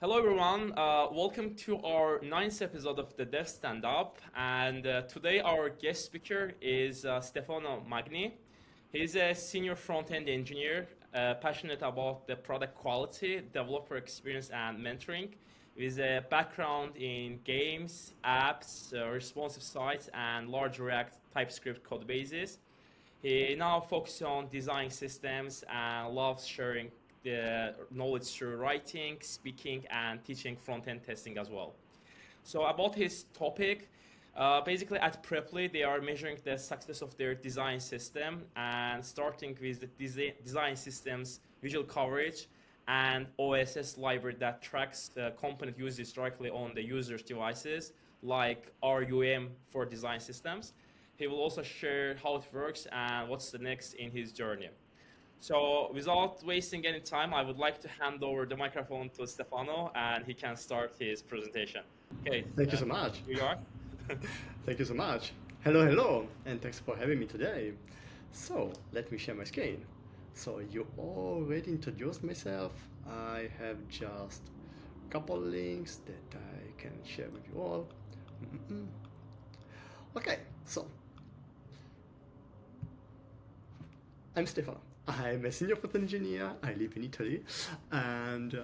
Hello everyone, welcome to our ninth episode of the DevStandup, and today our guest speaker is Stefano Magni. He's a senior front-end engineer, passionate about the product quality, developer experience, and mentoring, with a background in games, apps, responsive sites, and large React TypeScript code bases. He now focuses on design systems and loves sharing the knowledge through writing, speaking, and teaching front-end testing as well. So about his topic, basically at Preply, they are measuring the success of their design system and starting with the design system's visual coverage and OSS library that tracks the component usage directly on the user's devices, like RUM for design systems. He will also share how it works and what's the next in his journey. So without wasting any time, I would like to hand over the microphone to Stefano and he can start his presentation. Okay, Thank you so much. here you are. Thank you so much. Hello, hello, and thanks for having me today. So, let me share my screen. So, you already introduced myself. I have just a couple links that I can share with you all. Okay, so I'm Stefano. I'm a senior front-end engineer. I live in Italy, and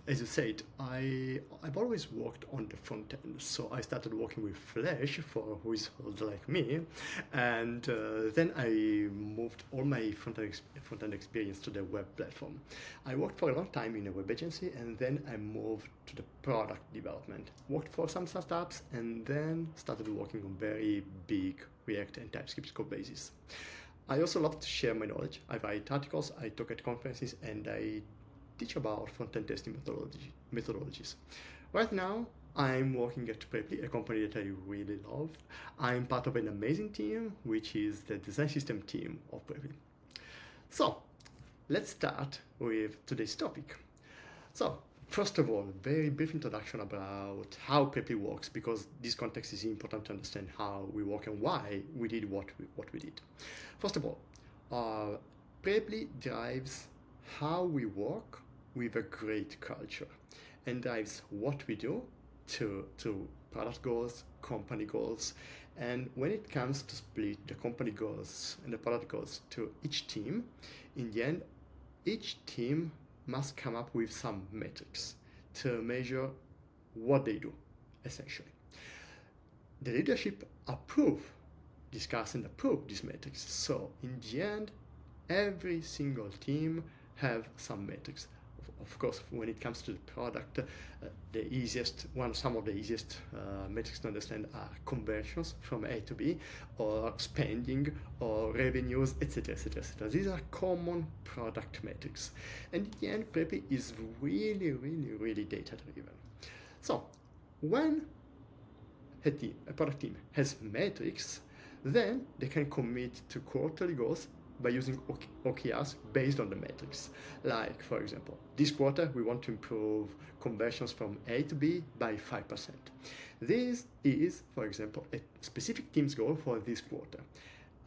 as you said, I've always worked on the front end. So I started working with Flash for who is old like me, and then I moved all my front-end experience to the web platform. I worked for a long time in a web agency, and then I moved to the product development. Worked for some startups, and then started working on very big React and TypeScript code bases. I also love to share my knowledge. I write articles, I talk at conferences, and I teach about front-end testing methodologies. Right now, I'm working at Preply, a company that I really love. I'm part of an amazing team, which is the design system team of Preply. So, let's start with today's topic. So, first of all, very brief introduction about how Preply works, because this context is important to understand how we work and why we did what we did. First of all, Preply drives how we work with a great culture and drives what we do to product goals, company goals, and when it comes to split the company goals and the product goals to each team, in the end, each team must come up with some metrics to measure what they do, essentially. The leadership discuss and approve these metrics. So in the end, every single team have some metrics. Of course, when it comes to the product, some of the easiest metrics to understand are conversions from A to B, or spending, or revenues, etc., etc., etc. These are common product metrics. And in the end, Preply is really, really, really data-driven. So, when a product team has metrics, then they can commit to quarterly goals by using OKRs based on the metrics. Like, for example, this quarter we want to improve conversions from A to B by 5%. This is, for example, a specific team's goal for this quarter.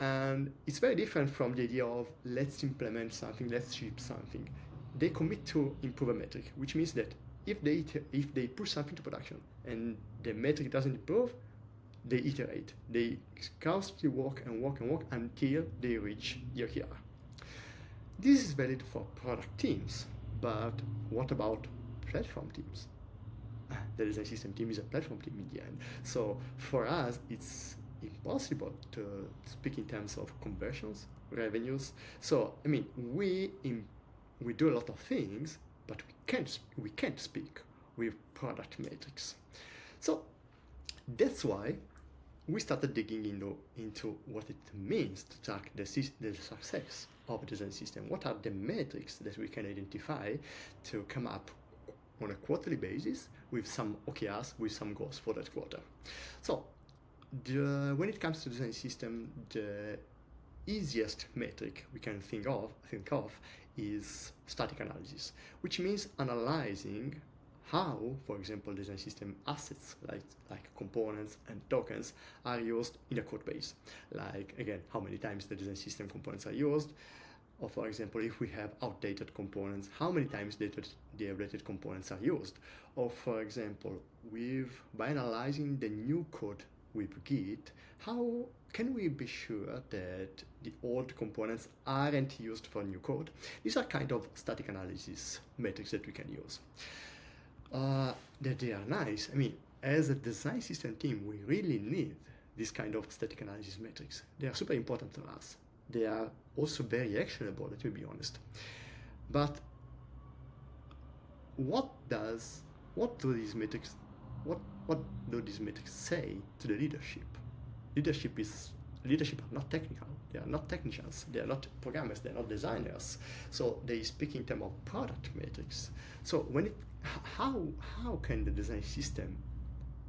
And it's very different from the idea of let's implement something, let's ship something. They commit to improve a metric, which means that if they push something to production and the metric doesn't improve, they iterate. They constantly work until they reach the OKR. This is valid for product teams, but what about platform teams? The design system team is a platform team in the end. So for us, it's impossible to speak in terms of conversions, revenues. So I mean, we do a lot of things, but we can't speak with product metrics. So that's why we started digging into what it means to track the success of a design system. What are the metrics that we can identify to come up on a quarterly basis with some OKRs, with some goals for that quarter? So, when it comes to design system, the easiest metric we can think of is static analysis, which means analyzing how, for example, design system assets like components and tokens are used in a code base. Like, again, how many times the design system components are used, Or for example, if we have outdated components, how many times the outdated components are used. Or for example, by analyzing the new code with Git, how can we be sure that the old components aren't used for new code? These are kind of static analysis metrics that we can use. That they are nice. I mean, as a design system team, we really need this kind of static analysis metrics. They are super important to us. They are also very actionable, let me be honest. But what do these metrics say to the leadership? Leadership are not technical. They are not technicians. They are not programmers. They are not designers. So they speak in terms of product metrics. So how can the design system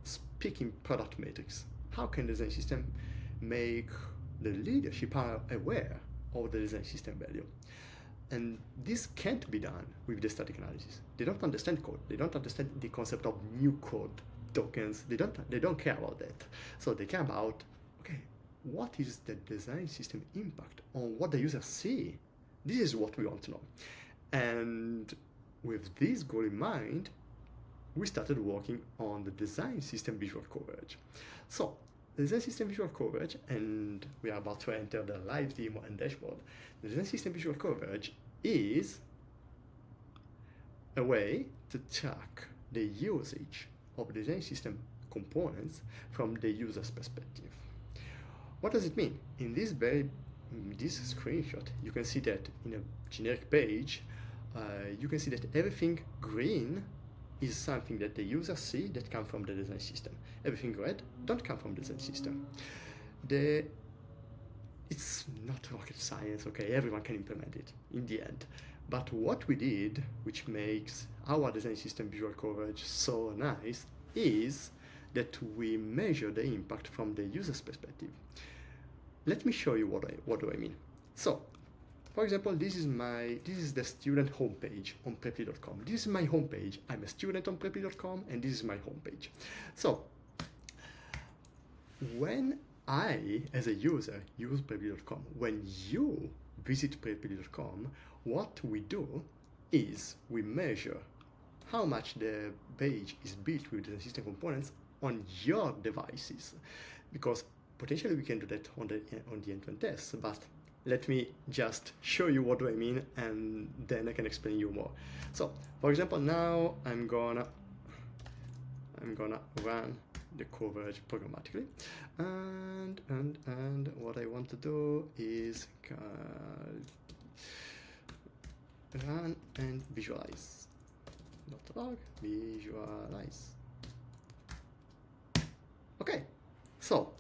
speak in product metrics? How can the design system make the leadership aware of the design system value? And this can't be done with the static analysis. They don't understand code. They don't understand the concept of new code tokens. They don't care about that. So they care about, okay, what is the design system impact on what the users see? This is what we want to know. And with this goal in mind, we started working on the design system visual coverage. So the design system visual coverage, and we are about to enter the live demo and dashboard. The design system visual coverage is a way to track the usage of design system components from the user's perspective. What does it mean? In this screenshot, you can see that in a generic page, you can see that everything green is something that the user see that come from the design system. Everything red don't come from the design system. It's not rocket science, okay? Everyone can implement it in the end. But what we did, which makes our design system visual coverage so nice, is that we measure the impact from the user's perspective. Let me show you what do I mean. So, for example, this is the student homepage on Preply.com. This is my homepage. I'm a student on Preply.com, and this is my homepage. So, when I, as a user, use Preply.com, when you visit Preply.com, what we do is we measure how much the page is built with the system components on your devices, because potentially we can do that on the end-to-end tests, but let me just show you what do I mean, and then I can explain you more. So, for example, now I'm gonna run the coverage programmatically, and what I want to do is run and visualize. Not log, visualize. Okay, so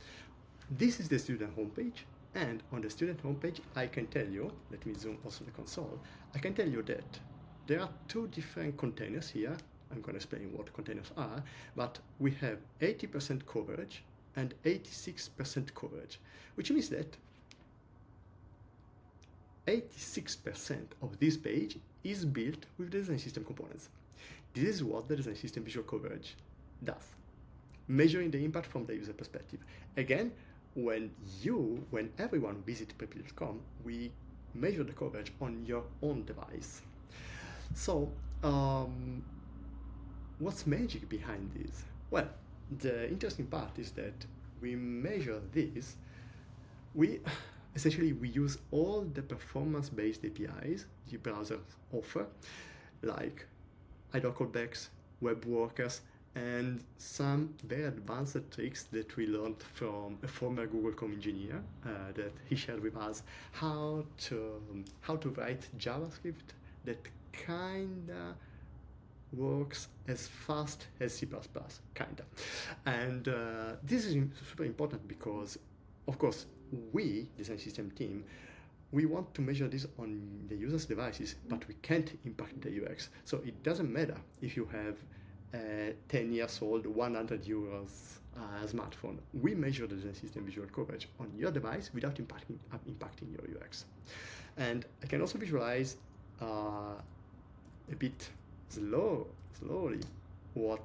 this is the student homepage. And on the student homepage, I can tell you, let me zoom also the console, I can tell you that there are two different containers here. I'm going to explain what containers are, but we have 80% coverage and 86% coverage, which means that 86% of this page is built with the design system components. This is what the design system visual coverage does, measuring the impact from the user perspective. Again, when everyone visits Preply.com, we measure the coverage on your own device. So, what's magic behind this? Well, the interesting part is that we measure this. We use all the performance-based APIs the browsers offer, like idle callbacks, web workers, and some very advanced tricks that we learned from a former Google.com engineer that he shared with us how to write JavaScript that kinda works as fast as C++, kinda. And this is super important because, of course, we, design system team, we want to measure this on the user's devices, but we can't impact the UX. So it doesn't matter if you have a 10 years old, 100 euros smartphone. We measure the design system visual coverage on your device without impacting your UX. And I can also visualize a bit slowly what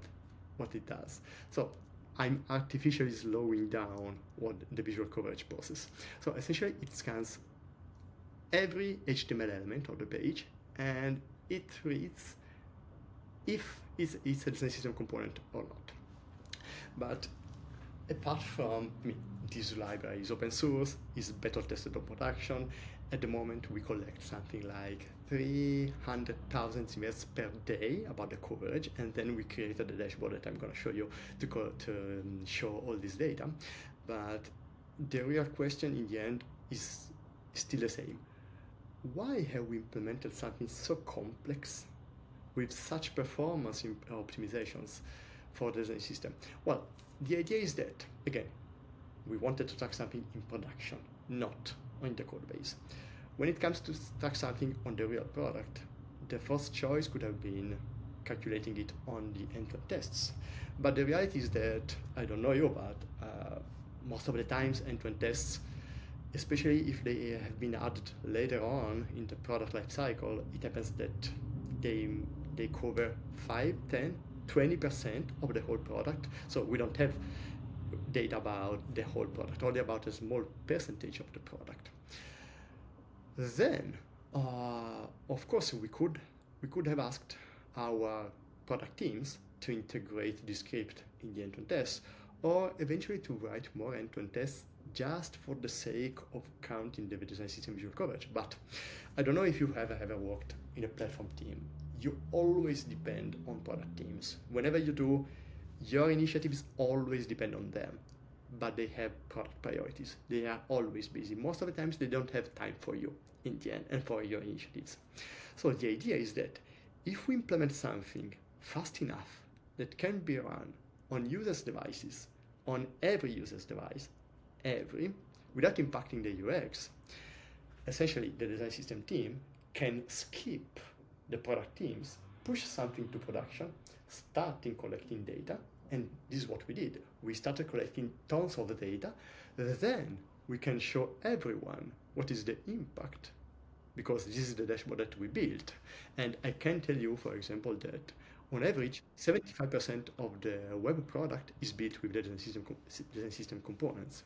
it does. So I'm artificially slowing down the visual coverage process. So essentially it scans every HTML element of the page, and it reads if it's a design system component or not. But apart from, this library is open source, is beta tested on production. At the moment, we collect something like 300,000 emails per day about the coverage, and then we created a dashboard that I'm going to show you to show all this data. But the real question in the end is still the same. Why have we implemented something so complex with such performance optimizations for the design system? Well, the idea is that, again, we wanted to track something in production, not on the code base. When it comes to track something on the real product, the first choice could have been calculating it on the end-to-end tests. But the reality is that, I don't know you, but most of the times end-to-end tests, especially if they have been added later on in the product lifecycle, it happens that they cover 5, 10, 20% of the whole product. So we don't have data about the whole product, only about a small percentage of the product. Then, of course, we could have asked our product teams to integrate this script in the end-to-end tests, or eventually to write more end-to-end tests just for the sake of counting the design system visual coverage. But I don't know if you have ever worked in a platform team. You always depend on product teams. Whenever you do, your initiatives always depend on them, but they have product priorities. They are always busy. Most of the times they don't have time for you in the end and for your initiatives. So the idea is that if we implement something fast enough that can be run on users' devices, on every user's device, without impacting the UX, essentially the design system team can skip the product teams, push something to production, starting collecting data, and this is what we did. We started collecting tons of data, then we can show everyone what is the impact, because this is the dashboard that we built. And I can tell you, for example, that on average, 75% of the web product is built with the design system components.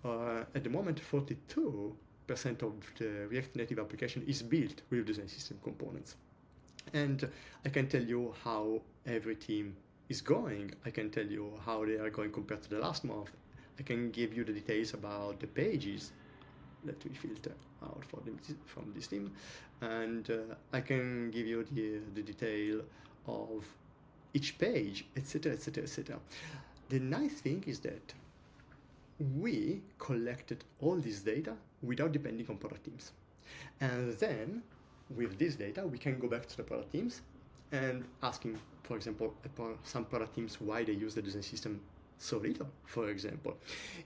At the moment, 42% of the React Native application is built with design system components. And I can tell you how every team is going. I can tell you how they are going compared to the last month. I can give you the details about the pages that we filter out from this team. And I can give you the detail of each page, etc., etc., etc. The nice thing is that we collected all this data without depending on product teams. And then, with this data, we can go back to the product teams and asking, for example, some product teams why they use the design system so little, for example.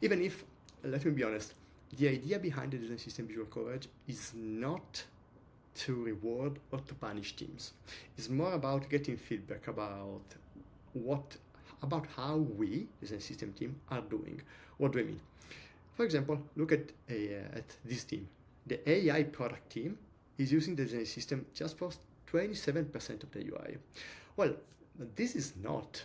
Even if, let me be honest, the idea behind the design system visual coverage is not to reward or to punish teams. It's more about getting feedback about how we, design system team, are doing. What do I mean? For example, look at this team. The AI product team is using the design system just for 27% of the UI. Well, this is not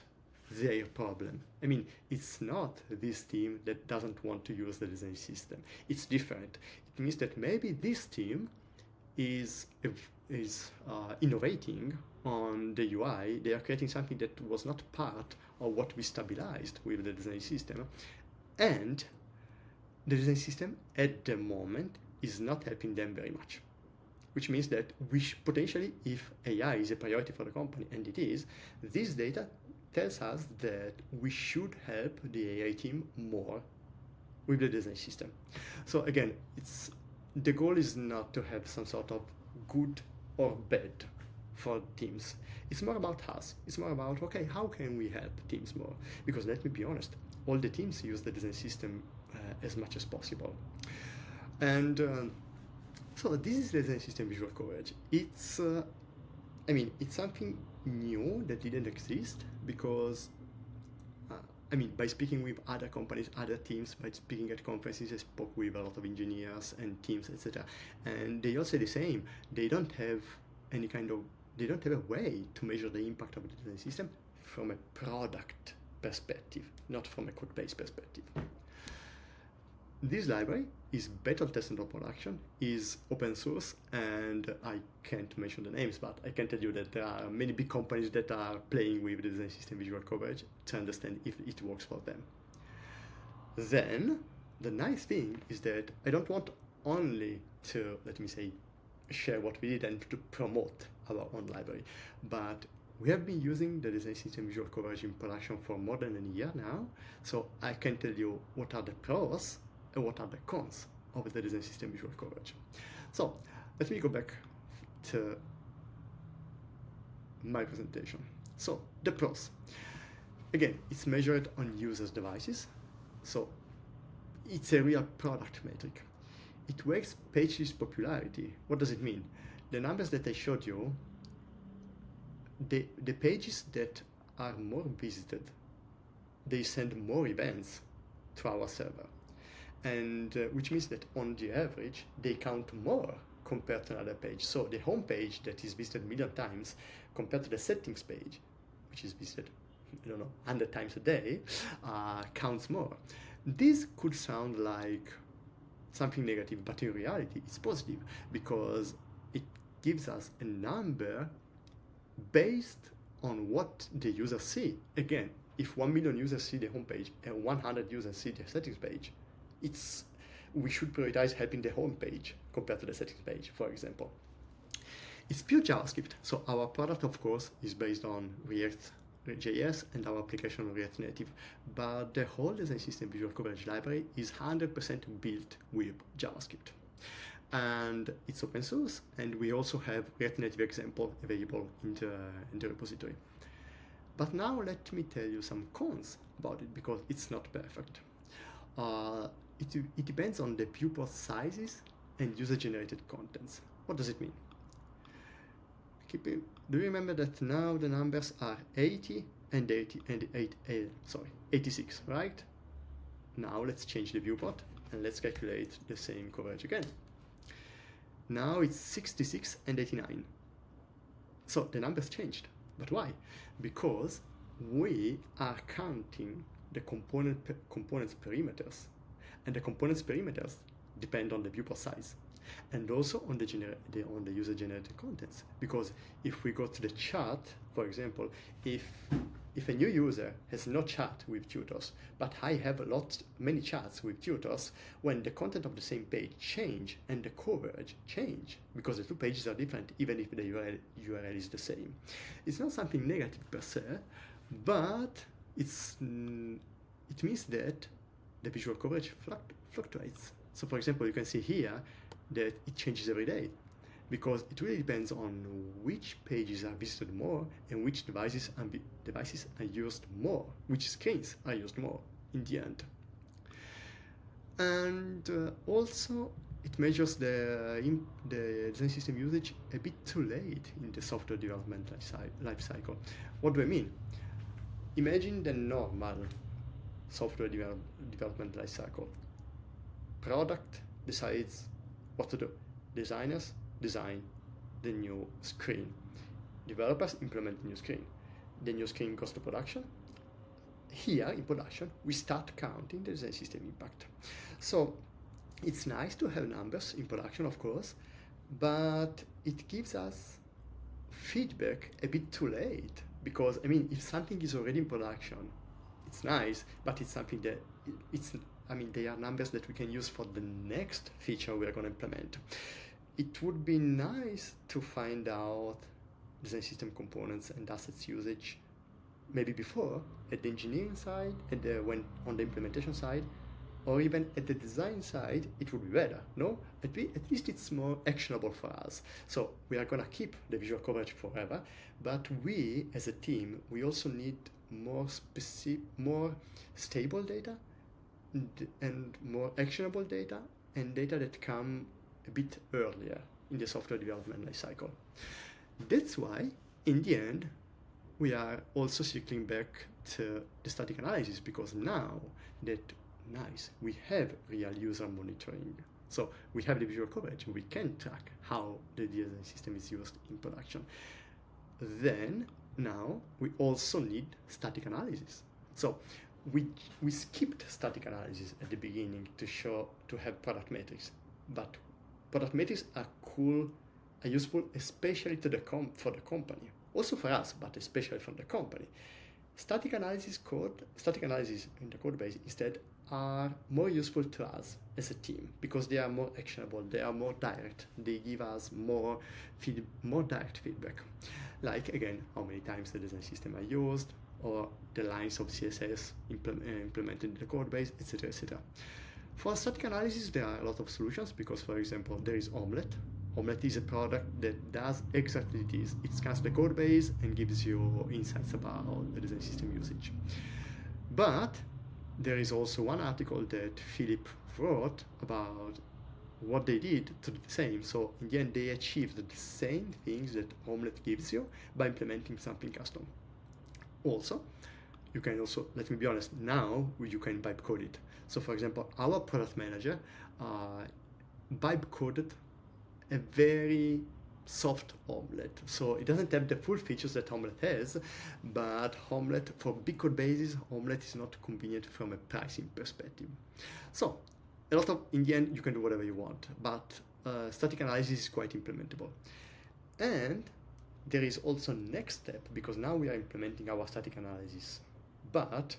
their problem. I mean, it's not this team that doesn't want to use the design system. It's different. It means that maybe this team is innovating on the UI. They are creating something that was not part of what we stabilized with the design system. And the design system at the moment is not helping them very much. Which means that potentially, if AI is a priority for the company, and it is, this data tells us that we should help the AI team more with the design system. So again, the goal is not to have some sort of good or bad for teams. It's more about us. It's more about, okay, how can we help teams more? Because let me be honest, all the teams use the design system as much as possible. And so this is the design system visual coverage. It's something new that didn't exist because, by speaking with other companies, other teams, by speaking at conferences, I spoke with a lot of engineers and teams, etc. And they all say the same. They don't have a way to measure the impact of the design system from a product perspective, not from a code base perspective. this library is beta tested on production, is open source, and I can't mention the names, but I can tell you that there are many big companies that are playing with the design system visual coverage to understand if it works for them. Then, the nice thing is that I don't want only to, let me say, share what we did and to promote our own library, but we have been using the design system visual coverage in production for more than a year now, so I can tell you what are the pros and what are the cons of the design system visual coverage. So let me go back to my presentation. So the pros. Again, it's measured on users' devices, so it's a real product metric. It weighs pages popularity. What does it mean? The numbers that I showed you, the pages that are more visited, they send more events to our server, and which means that on the average they count more compared to another page. So the home page that is visited a million times compared to the settings page, which is visited, I don't know, 100 times a day, counts more. This could sound like something negative, but in reality it's positive because it gives us a number based on what the users see. Again, if 1 million users see the homepage and 100 users see the settings page, we should prioritize helping the homepage compared to the settings page, for example. It's pure JavaScript, so our product, of course, is based on React.js and our application on React Native, but the whole design system visual coverage library is 100% built with JavaScript. And it's open source, and we also have React Native example available in the repository. But now let me tell you some cons about it, because it's not perfect. It depends on the viewport sizes and user-generated contents. What does it mean? Do you remember that now the numbers are 80 and 86, right? Now let's change the viewport and let's calculate the same coverage again. Now it's 66 and 89. So the numbers changed. But why? Because we are counting the components perimeters, and the components perimeters depend on the viewport size and also on the user-generated contents. Because if we go to the chart, for example, if a new user has no chat with tutors, but I have many chats with tutors, when the content of the same page change and the coverage change, because the two pages are different, even if the URL is the same. It's not something negative per se, but it means that the visual coverage fluctuates. So for example, you can see here that it changes every day, because it really depends on which pages are visited more and which devices are used more, which screens are used more in the end. And also it measures the design system usage a bit too late in the software development life cycle. What do I mean? Imagine the normal software development life cycle. Product decides what to do. Designers design the new screen. Developers implement the new screen. The new screen goes to production. Here in production, we start counting the design system impact. So it's nice to have numbers in production, of course, but it gives us feedback a bit too late. Because, I mean, if something is already in production, it's nice, but it's something that they are numbers that we can use for the next feature we are going to implement. It would be nice to find out design system components and assets usage maybe before, at the engineering side, when on the implementation side, or even at the design side. It would be better, no? At least it's more actionable for us. So we are going to keep the visual coverage forever, but we as a team, we also need more stable data and more actionable data, and data that come a bit earlier in the software development life cycle. That's why, in the end, we are also circling back to the static analysis, because now that we have real user monitoring. So we have the visual coverage, we can track how the design system is used in production. Then, now, we also need static analysis. So we skipped static analysis at the beginning to have product metrics, but product metrics are cool, are useful, especially for the company, also for us, but especially for the company. Static analysis in the code base instead are more useful to us as a team because they are more actionable, they are more direct, they give us more direct feedback. Like, again, how many times the design system are used, or the lines of CSS implemented in the code base, etc., etc. For static analysis, there are a lot of solutions because, for example, there is Omelette. Omelette is a product that does exactly this. It scans the code base and gives you insights about the design system usage. But there is also one article that Philip wrote about what they did to do the same. So in the end, they achieved the same things that Omelette gives you by implementing something custom. Also, you can also, let me be honest, now you can vibe code it. So for example, our product manager vibe coded a very soft Omelette. So it doesn't have the full features that Omelette has, but Omelette, for big code bases, Omelette is not convenient from a pricing perspective. So in the end, you can do whatever you want, but static analysis is quite implementable. And there is also next step, because now we are implementing our static analysis. But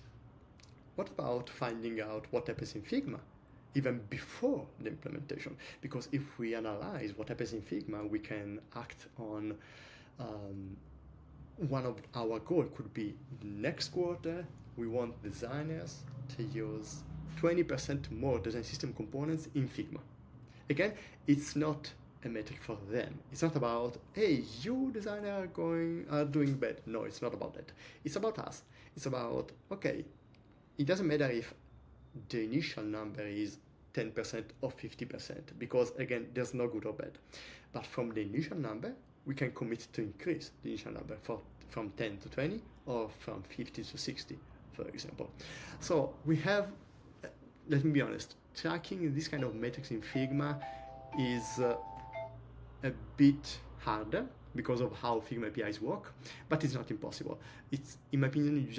what about finding out what happens in Figma even before the implementation? Because if we analyze what happens in Figma, we can act on one of our goals could be next quarter, we want designers to use 20% more design system components in Figma. Again, it's not a metric for them. It's not about, hey, you designer are doing bad. No, it's not about that. It's about us. It's about, okay, it doesn't matter if the initial number is 10% or 50%, because again, there's no good or bad. But from the initial number, we can commit to increase the initial number from 10 to 20 or from 50 to 60, for example. So we have, let me be honest, tracking this kind of metrics in Figma is a bit harder because of how Figma APIs work, but it's not impossible. It's, in my opinion, you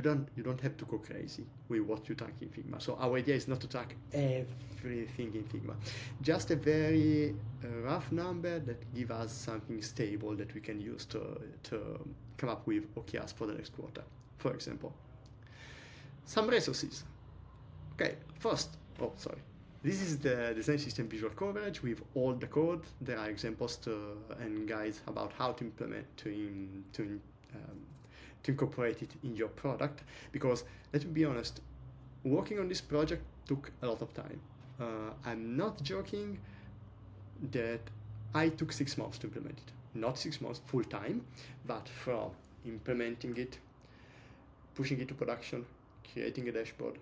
don't have to go crazy with what you track in Figma. So our idea is not to track everything in Figma, just a very rough number that give us something stable that we can use to come up with OKRs for the next quarter, for example. Some resources. Okay, this is the design system visual coverage with all the code. There are examples and guides about how to implement to incorporate it in your product, because let me be honest, working on this project took a lot of time. I'm not joking that I took 6 months to implement it. Not 6 months full time, but from implementing it, pushing it to production, creating a dashboard,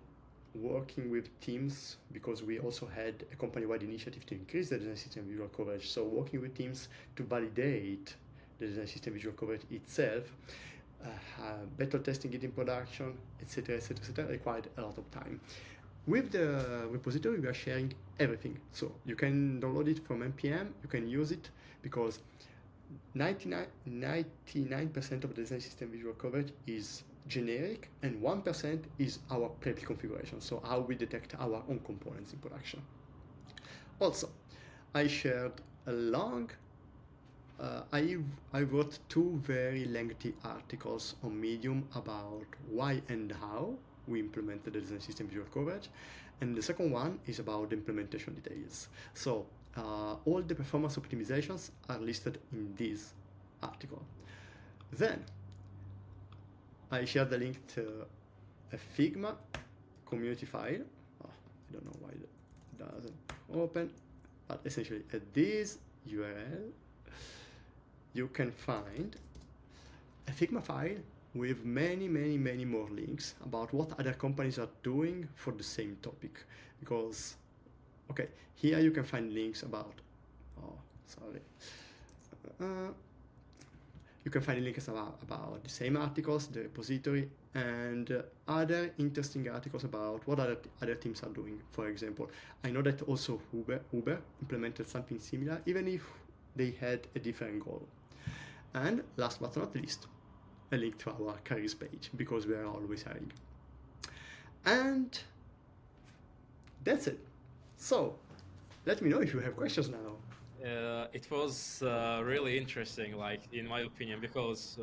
working with teams, because we also had a company-wide initiative to increase the design system visual coverage. So working with teams to validate the design system visual coverage itself, better testing it in production, etc., etc., etc., required a lot of time. With the repository, we are sharing everything. So you can download it from NPM, you can use it, because 99% of the design system visual coverage is generic, and 1% is our pre-built configuration, so how we detect our own components in production. Also, I shared a long I wrote 2 very lengthy articles on Medium about why and how we implemented the design system visual coverage, and the second one is about the implementation details. So all the performance optimizations are listed in this article. Then I shared the link to a Figma community file. I don't know why it doesn't open, but essentially at this URL you can find a Figma file with many more links about what other companies are doing for the same topic. Because, okay, here you can find links about, you can find links about the same articles, the repository, and other interesting articles about what other teams are doing. For example, I know that also Uber implemented something similar, even if they had a different goal. And last but not least, a link to our careers page because we are always hiring. And that's it. So let me know if you have questions now. It was really interesting, like in my opinion, because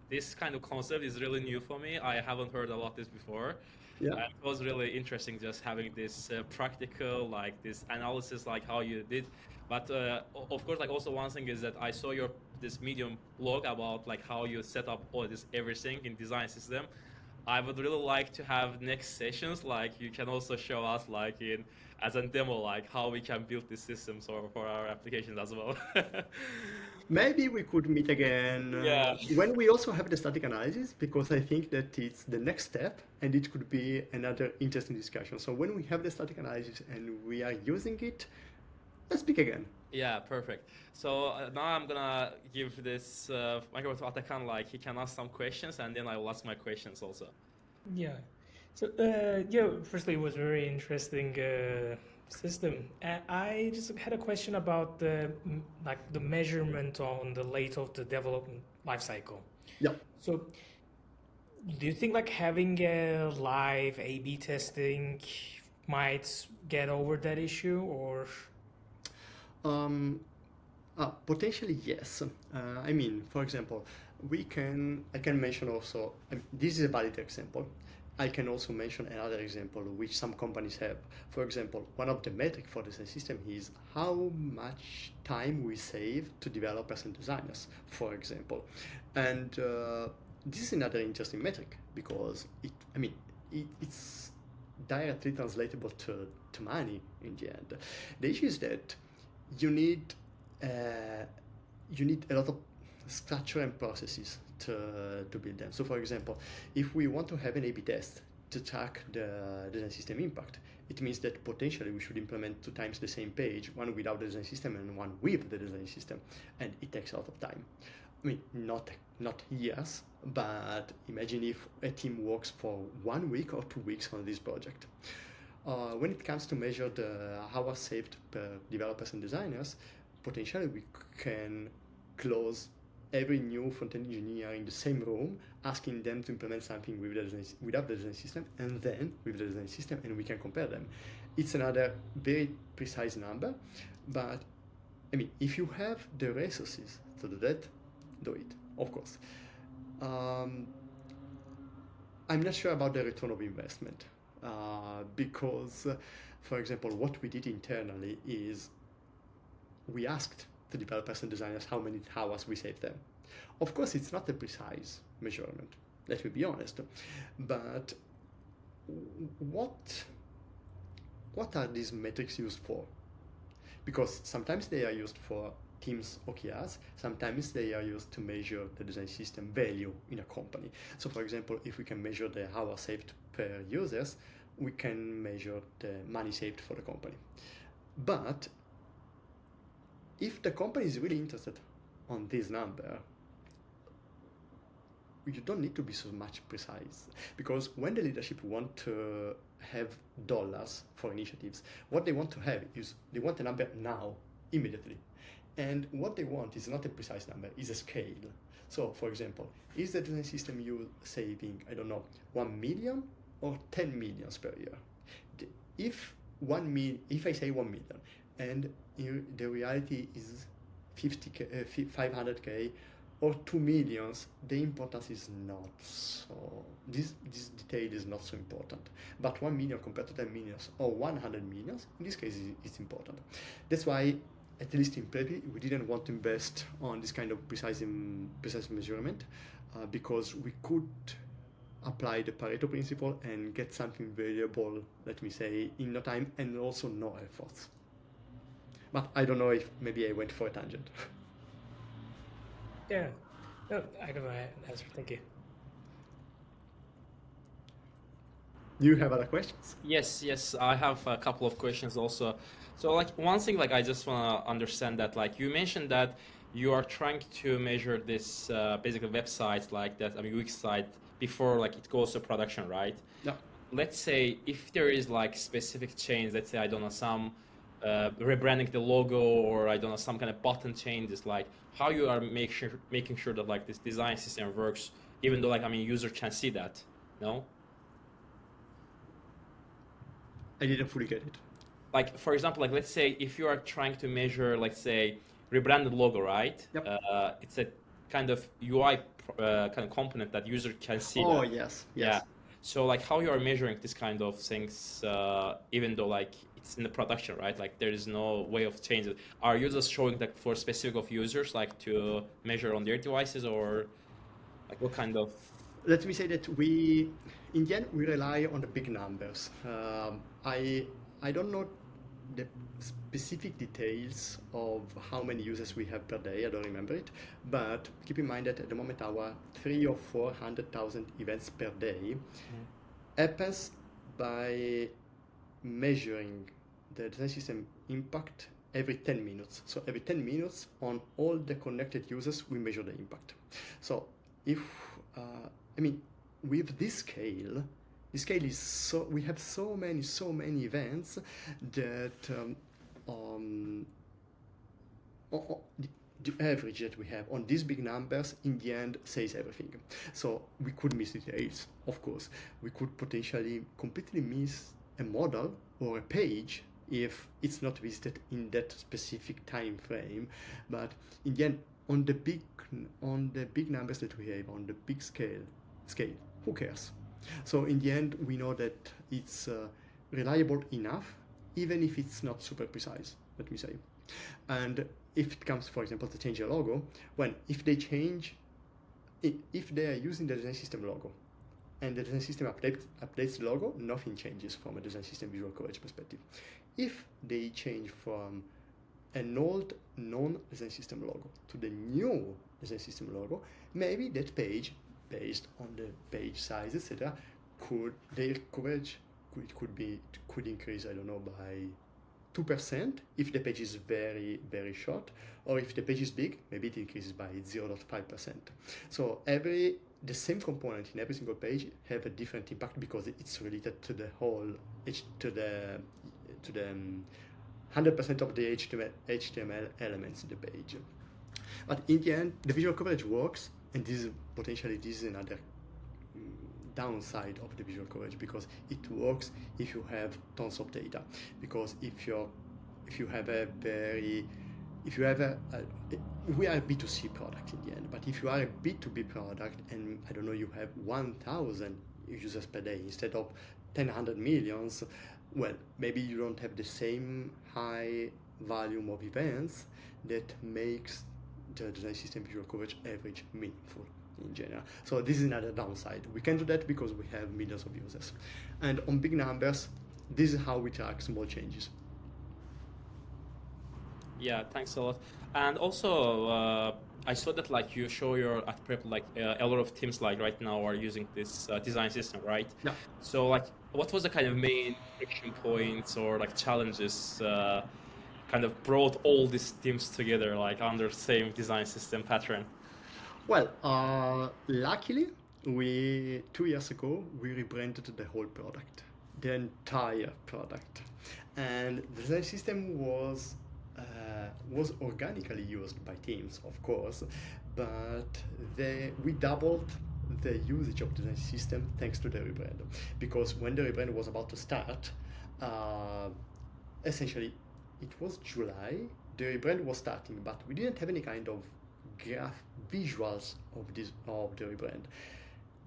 this kind of concept is really new for me. I haven't heard about this before. Yeah. It was really interesting just having this practical, like this analysis, like how you did. But of course, like also one thing is that I saw your this Medium blog about like how you set up all this everything in design system. I would really like to have next sessions, like you can also show us like in as a demo, like how we can build these systems for our applications as well. Maybe we could meet again Yeah. when we also have the static analysis, because I think that it's the next step and it could be another interesting discussion. So when we have the static analysis and we are using it, let's speak again. Yeah, perfect. So now I'm gonna give this microphone to Atakan, like he can ask some questions and then I will ask my questions also. Yeah. So, yeah, firstly, it was very interesting system. I just had a question about like the measurement on the length of the development life cycle. Yeah. So, do you think like having a live A/B testing might get over that issue, or? Potentially yes. I mean, for example, I can mention also, this is a valid example. I can also mention another example which some companies have. For example, one of the metrics for the system is how much time we save to developers and designers, for example. And this is another interesting metric because it's directly translatable to money in the end. The issue is that you need you need a lot of structure and processes to build them. So for example, if we want to have an A/B test to track the design system impact, it means that potentially we should implement 2 times the same page, one without the design system and one with the design system, and it takes a lot of time. I mean, not years, but imagine if a team works for 1 week or 2 weeks on this project. When it comes to measure the hours saved per developers and designers, potentially we can close every new front-end engineer in the same room, asking them to implement something without the design system and then with the design system, and we can compare them. It's another very precise number, but I mean, if you have the resources to do that, do it, of course. I'm not sure about the return of investment because, for example, what we did internally is we asked the developers and designers how many hours we saved them. Of course, it's not a precise measurement, let me be honest, but what are these metrics used for? Because sometimes they are used for teams OKRs, sometimes they are used to measure the design system value in a company. So for example, if we can measure the hours saved per users, we can measure the money saved for the company. But if the company is really interested on this number, you don't need to be so much precise, because when the leadership want to have dollars for initiatives, what they want to have is they want a number now, immediately. And what they want is not a precise number, is a scale. So for example, is the design system you saving, I don't know, 1 million or 10 millions per year? If I say 1 million and the reality is 500k or 2 millions, the importance is not so, this detail is not so important. But 1 million compared to 10 millions or 100 millions, in this case, it's important. That's why, at least in Preppy, we didn't want to invest on this kind of precise measurement because we could apply the Pareto principle and get something variable, let me say, in no time and also no efforts. But I don't know if maybe I went for a tangent. Yeah, no, I don't know an answer. Thank you. Do you have other questions? Yes, I have a couple of questions also. So like one thing, like I just want to understand that, like you mentioned that you are trying to measure this basically website like that, I mean UX site before like it goes to production, right? Yeah. Let's say if there is like specific change, let's say I don't know some rebranding the logo, or I don't know some kind of button changes, like how you are making sure that like this design system works even though like, I mean, user can see that, no? I didn't fully get it. Like, for example, like let's say if you are trying to measure, like say, rebranded logo, right? Yep. It's a kind of UI kind of component that user can see Oh, that. yes, Yeah. yes. So like how you are measuring this kind of things, even though like it's in the production, right? Like there is no way of changing it. Are you just showing that for specific of users, like to measure on their devices, or like what kind of? Let me say that in the end, we rely on the big numbers. I don't know the specific details of how many users we have per day. I don't remember it, but keep in mind that at the moment our 300,000 or 400,000 events per day happens by measuring the design system impact every 10 minutes. So every 10 minutes on all the connected users, we measure the impact. So if, I mean, with this scale is so, we have so many events that the average that we have on these big numbers in the end says everything. So we could miss details, of course. We could potentially completely miss a model or a page if it's not visited in that specific time frame. But in the end, on the big numbers that we have, on the big scale, who cares? So in the end, we know that it's reliable enough, even if it's not super precise, let me say. And if it comes, for example, to change a logo, if they change, if they are using the design system logo, and the design system updates the logo, nothing changes from a design system visual coverage perspective. If they change from an old non-design system logo to the new design system logo, maybe that page, based on the page size, etc., their coverage could increase, I don't know, by 2% if the page is very short, or if the page is big, maybe it increases by 0.5%. So the same component in every single page have a different impact because it's related to the whole to the 100% of the HTML elements in the page. But in the end, the visual coverage works, and this is another downside of the visual coverage, because it works if you have tons of data. Because if you have we are a B2C product in the end, but if you are a B2B product and I don't know, you have 1,000 users per day instead of 100 millions, well, maybe you don't have the same high volume of events that makes the design system visual coverage average meaningful in general. So this is another downside. We can do that because we have millions of users. And on big numbers, this is how we track small changes. Yeah, thanks a lot. And also, I saw that like you show your at prep, like a lot of teams like right now are using this design system, right? Yeah. So like, what was the kind of main friction points or like challenges kind of brought all these teams together like under same design system pattern? Well, luckily, 2 years ago, we rebranded the whole product, the entire product. And the design system was organically used by teams, of course, but we doubled the usage of the design system thanks to the rebrand. Because when the rebrand was about to start, essentially, it was July, the rebrand was starting, but we didn't have any kind of visuals of the rebrand.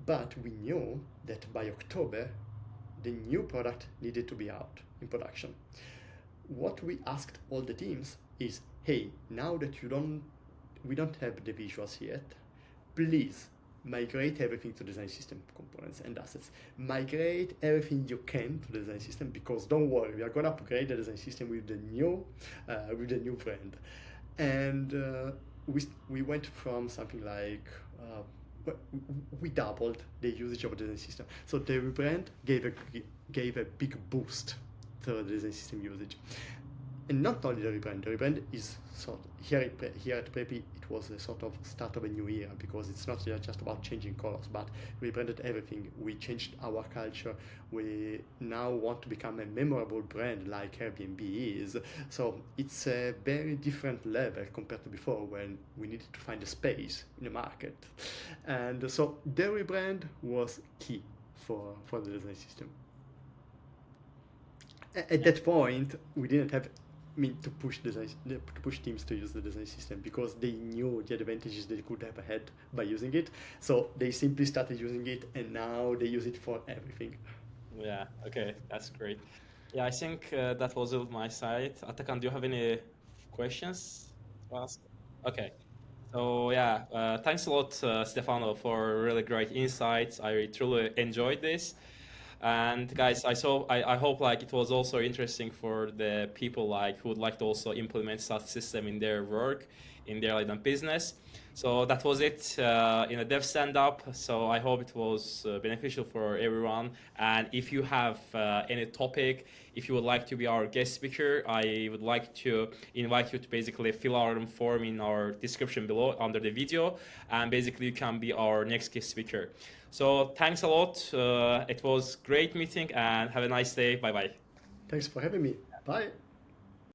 But we knew that by October, the new product needed to be out in production. What we asked all the teams is, hey, now that we don't have the visuals yet, please migrate everything to design system components and assets. Migrate everything you can to the design system, because don't worry, we are gonna upgrade the design system with the new brand. And we went from something like we doubled the usage of the design system. So the rebrand gave a big boost to the design system usage. And not only the rebrand. The rebrand is here at Preppy. It was a sort of start of a new era, because it's not just about changing colors, but we rebranded everything. We changed our culture. We now want to become a memorable brand like Airbnb is. So it's a very different level compared to before, when we needed to find a space in the market. And so the rebrand was key for the design system. At that point, we didn't have to push teams to use the design system, because they knew the advantages they could have had by using it. So they simply started using it, and now they use it for everything. Yeah, okay, that's great. Yeah, I think that was it on my side. Atakan, do you have any questions to ask? Okay. So yeah, thanks a lot, Stefano, for really great insights. I truly enjoyed this. And guys, I hope like it was also interesting for the people like who would like to also implement such system in their work, in their like business. So that was it in a dev stand up. So I hope it was beneficial for everyone. And if you have any topic, if you would like to be our guest speaker, I would like to invite you to basically fill out a form in our description below under the video, and basically you can be our next guest speaker. So thanks a lot. It was great meeting, and have a nice day. Bye bye. Thanks for having me. Bye.